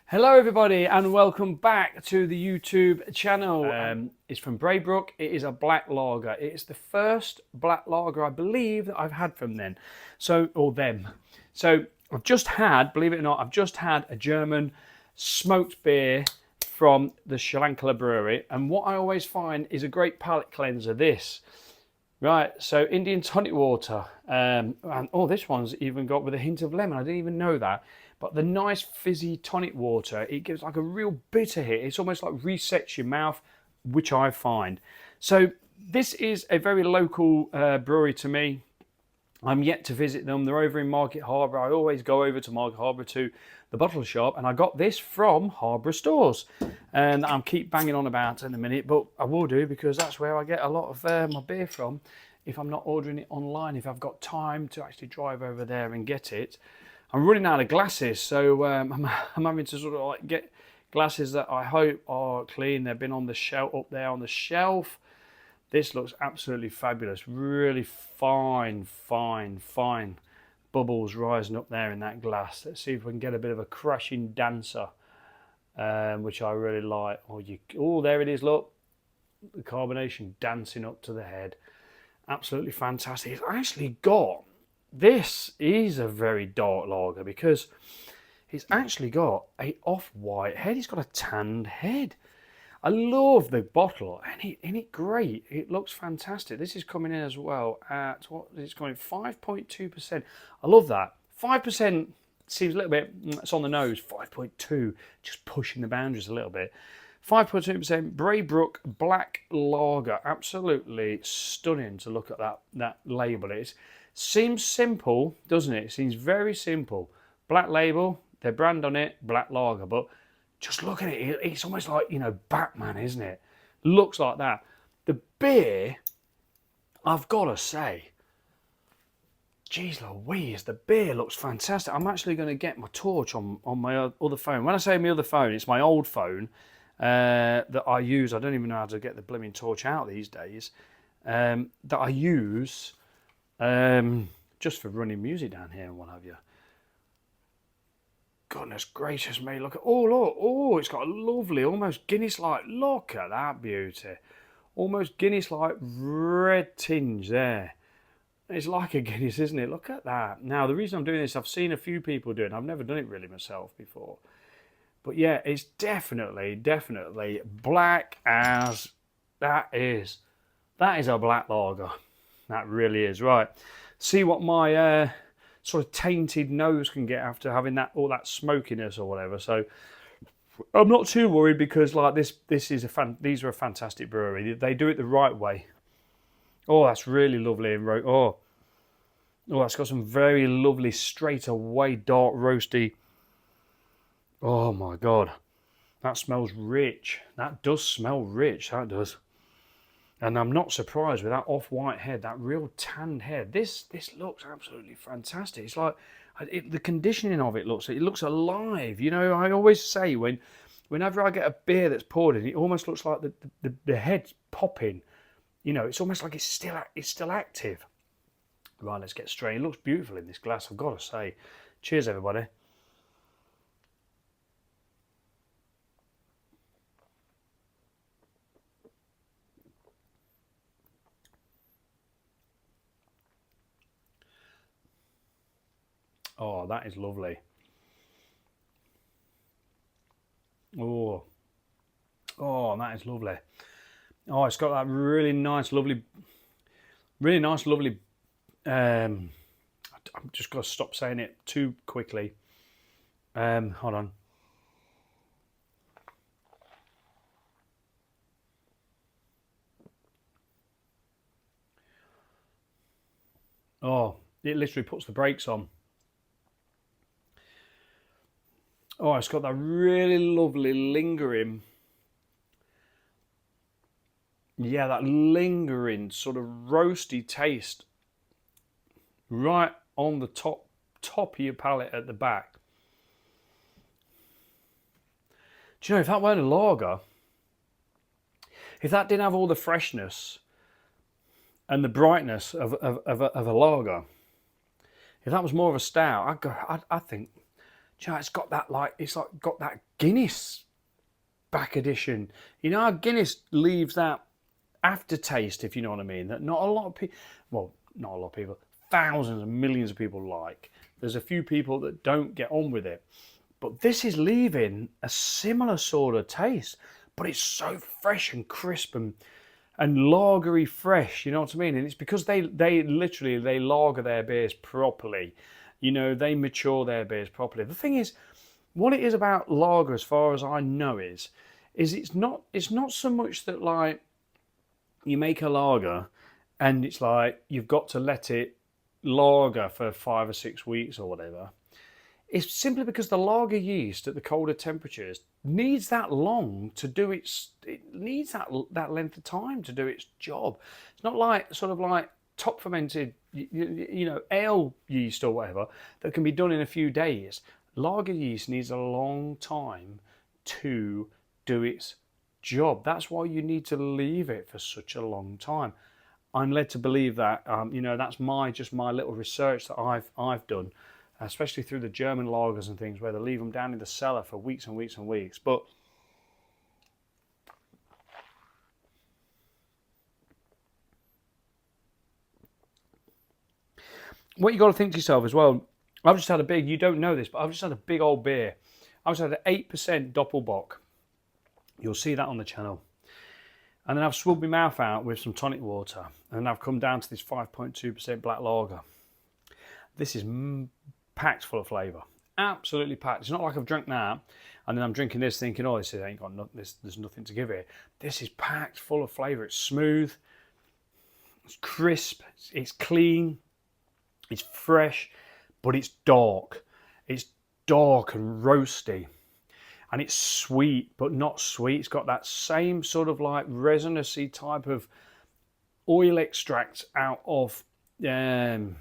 Hello everybody and welcome back to the YouTube channel. It's from BRAYBROOKE. It is a black lager. It is the first black lager I believe that I've had from them. So I've just had, believe it or not, I've just had a German smoked beer from the Schwarzbier brewery, and what I always find is a great palate cleanser, this. Right, so Indian tonic water, and oh, this one's even got with a hint of lemon. I didn't even know that. But the nice fizzy tonic water, it gives like a real bitter hit. It's almost like resets your mouth, which I find. So this is a very local brewery to me. I'm yet to visit them. They're over in Market Harbour. I always go over to Market Harbour to the bottle shop, and I got this from Harbour Stores. And I'll keep banging on about in a minute, but I will do because that's where I get a lot of my beer from. If I'm not ordering it online, if I've got time to actually drive over there and get it. I'm running out of glasses, so I'm having to sort of like get glasses that I hope are clean. They've been on the shelf, up there on the shelf. This looks absolutely fabulous. Really fine bubbles rising up there in that glass. Let's see if we can get a bit of a crashing dancer, which I really like. Oh, there it is, look. The carbonation dancing up to the head. Absolutely fantastic. It's actually got... This is a very dark lager because it's actually got a off-white head. It's got a tanned head. I love the bottle, and it great. It looks fantastic. This is coming in as well at, what is it coming? 5.2%. I love that. 5% seems a little bit, it's on the nose. 5.2, just pushing the boundaries a little bit. 5.2% BRAYBROOKE Black Lager. Absolutely stunning to look at that label. It seems simple, doesn't it? It seems very simple. Black label, their brand on it, black lager. But just look at it. It's almost like, you know, Batman, isn't it? Looks like that. The beer, I've got to say, geez Louise, the beer looks fantastic. I'm actually going to get my torch on my other phone. When I say my other phone, it's my old phone that I use. I don't even know how to get the blooming torch out these days. That I use just for running music down here and what have you. Goodness gracious me, look at, oh look, oh, it's got a lovely, almost Guinness-like, look at that beauty. Almost Guinness-like red tinge there. It's like a Guinness, isn't it? Look at that. Now, the reason I'm doing this, I've seen a few people do it. I've never done it really myself before. But yeah, it's definitely black as that is. That is a black lager. That really is. Right. See what my sort of tainted nose can get after having all that smokiness or whatever. So I'm not too worried because like these are a fantastic brewery. They do it the right way. Oh, that's really lovely. Oh, that's got some very lovely straight away dark roasty. Oh my God. That smells rich. That does smell rich. That does. And I'm not surprised with that off-white head, that real tanned head. This looks absolutely fantastic. It's like the conditioning of it looks alive. You know, I always say whenever I get a beer that's poured in, it almost looks like the head's popping. You know, it's almost like it's still active. Right, let's get straight. It looks beautiful in this glass, I've got to say. Cheers, everybody. Oh, that is lovely. Oh, that is lovely. Oh, it's got that really nice, lovely. I'm just got to stop saying it too quickly. Hold on. Oh, it literally puts the brakes on. Oh, it's got that really lovely lingering, yeah, that lingering sort of roasty taste right on the top of your palate at the back. Do you know, if that weren't a lager, if that didn't have all the freshness and the brightness of a lager, if that was more of a stout, I think you know, it's got that like, it's like got that Guinness back addition. You know how Guinness leaves that aftertaste, if you know what I mean, that not a lot of people, well, not a lot of people, thousands and millions of people like. There's a few people that don't get on with it. But this is leaving a similar sort of taste, but it's so fresh and crisp and lagery fresh, you know what I mean? And it's because they literally, they lager their beers properly. You know, they mature their beers properly. The thing is, what it is about lager, as far as I know, is it's not so much that like you make a lager and it's like you've got to let it lager for 5 or 6 weeks or whatever. It's simply because the lager yeast at the colder temperatures needs that long to do it needs that length of time to do its job. It's not like sort of like top fermented, you know, ale yeast or whatever that can be done in a few days. Lager yeast needs a long time to do its job. That's why you need to leave it for such a long time. I'm led to believe that. You know, that's just my little research that I've done, especially through the German lagers and things where they leave them down in the cellar for weeks and weeks and weeks. But what you got to think to yourself as well, I've just had a big, you don't know this, but I've just had a big old beer. I've just had an 8% Doppelbock. You'll see that on the channel. And then I've swabbed my mouth out with some tonic water. And then I've come down to this 5.2% black lager. This is packed full of flavour. Absolutely packed. It's not like I've drank that and then I'm drinking this thinking, oh, this ain't got there's nothing to give it. This is packed full of flavour. It's smooth. It's crisp. It's clean. It's fresh. But it's dark. It's dark and roasty. And it's sweet, but not sweet. It's got that same sort of like resinous-y type of oil extract out of, you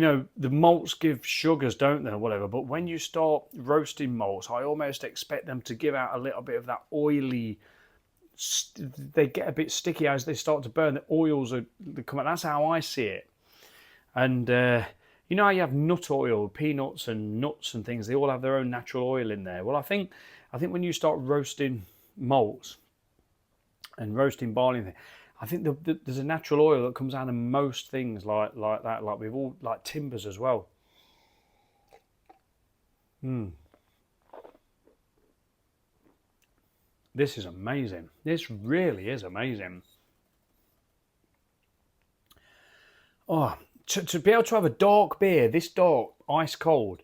know, the malts give sugars, don't they, or whatever. But when you start roasting malts, I almost expect them to give out a little bit of that oily, they get a bit sticky as they start to burn. The oils they come out. That's how I see it. And you know how you have nut oil, peanuts and nuts and things, they all have their own natural oil in there. Well, I think when you start roasting malts and roasting barley, I think there's a natural oil that comes out of most things like that, like we've all, like timbers as well. This is amazing. This really is amazing. Oh, to be able to have a dark beer, this dark, ice cold,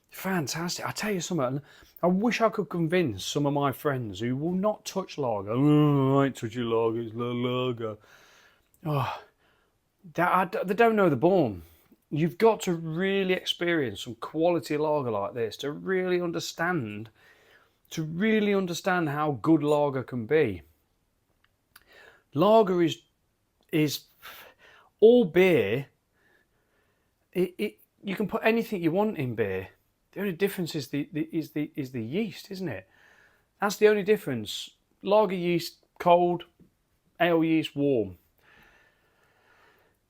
fantastic. I tell you something, I wish I could convince some of my friends who will not touch lager. Oh, I ain't touching lager, it's lager. Oh, they don't know the born. You've got to really experience some quality lager like this to really understand how good lager can be. Lager is all beer. You can put anything you want in beer. The only difference is the yeast, isn't it? That's the only difference. Lager yeast cold, ale yeast warm.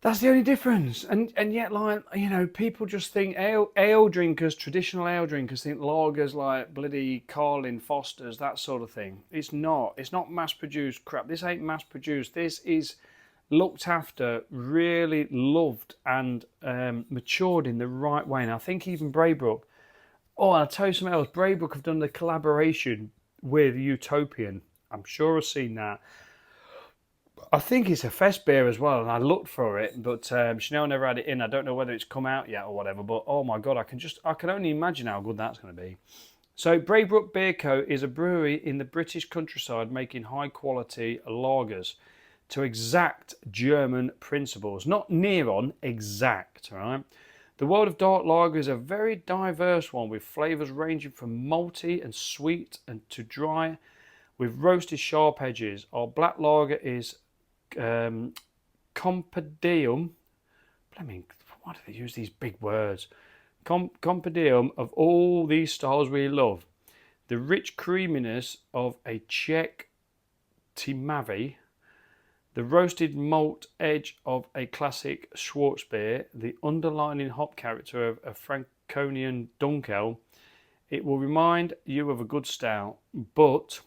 That's the only difference. And yet, like, you know, people just think ale drinkers, traditional ale drinkers, think lagers like bloody Carlin, Foster's, that sort of thing. It's not. It's not mass produced crap. This ain't mass produced. This is looked after, really loved and matured in the right way. And I think even Braybrook, oh, I'll tell you something else, Braybrook have done the collaboration with Utopian. I'm sure I've seen that. I think it's a fest beer as well, and I looked for it, but Chanel never had it in. I don't know whether it's come out yet or whatever, but oh my God, I can only imagine how good that's going to be. So Braybrook Beer Co. is a brewery in the British countryside making high quality lagers to exact German principles. Not near on, exact, right? The world of dark lager is a very diverse one with flavours ranging from malty and sweet and to dry with roasted sharp edges. Our black lager is compendium. I mean, why do they use these big words? Compendium of all these styles we love. The rich creaminess of a Czech Tmavy, the roasted malt edge of a classic Schwarzbier, the underlining hop character of a Franconian Dunkel, It will remind you of a good stout, but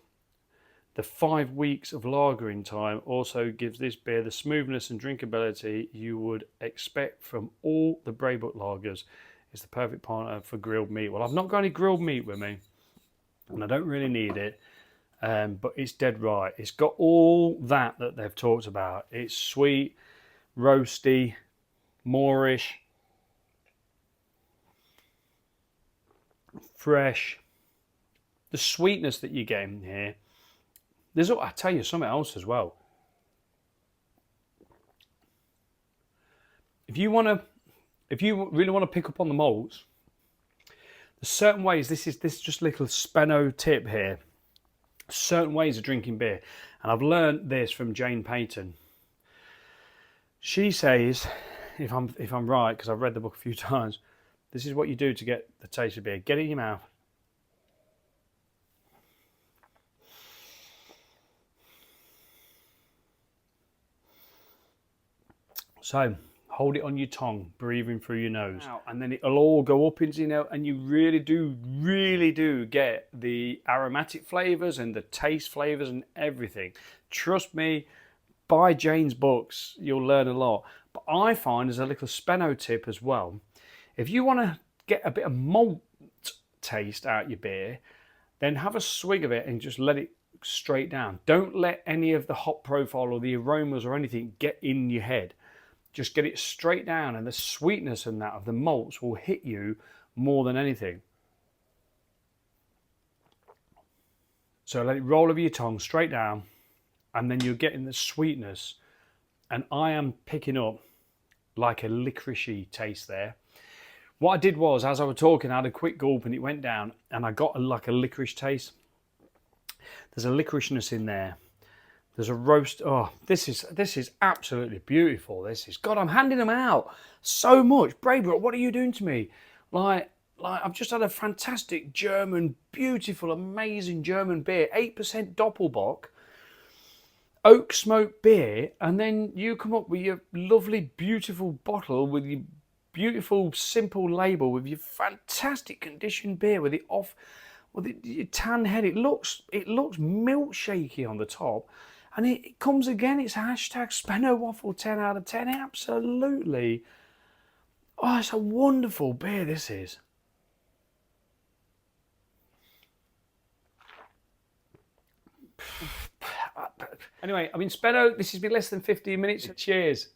the 5 weeks of lagering time also gives this beer the smoothness and drinkability you would expect from all the Braybrook lagers. It's the perfect partner for grilled meat. Well, I've not got any grilled meat with me, and I don't really need it, but it's dead right. It's got all that they've talked about. It's sweet, roasty, moorish, fresh. The sweetness that you get in here. I'll tell you something else as well. If you really want to pick up on the malts, there's certain ways. This is just a little Speno tip here. Certain ways of drinking beer, and I've learned this from Jane Payton. She says, if I'm right, because I've read the book a few times, this is what you do to get the taste of beer. Get it in your mouth. So hold it on your tongue, breathing through your nose, and then it'll all go up into your nose, and you really do get the aromatic flavours and the taste flavours and everything. Trust me, buy Jane's books, you'll learn a lot. But I find, as a little Speno tip as well, if you want to get a bit of malt taste out of your beer, then have a swig of it and just let it straight down. Don't let any of the hop profile or the aromas or anything get in your head. Just get it straight down, and the sweetness and that of the malts will hit you more than anything. So let it roll over your tongue straight down, and then you're getting the sweetness. And I am picking up like a licoricey taste there. What I did was, as I was talking, I had a quick gulp and it went down, and I got like a licorice taste. There's a licoricness in there. There's a roast. Oh, this is absolutely beautiful. This is, God, I'm handing them out so much. Braybrook, what are you doing to me? Like I've just had a fantastic German, beautiful, amazing German beer, 8% Doppelbock, oak smoke beer, and then you come up with your lovely, beautiful bottle with your beautiful, simple label with your fantastic conditioned beer with your tan head. It looks milkshaky on the top. And it comes again, it's hashtag Speno Waffle 10 out of 10. Absolutely. Oh, it's a wonderful beer, this is. Anyway, I mean, Speno, this has been less than 15 minutes. Cheers.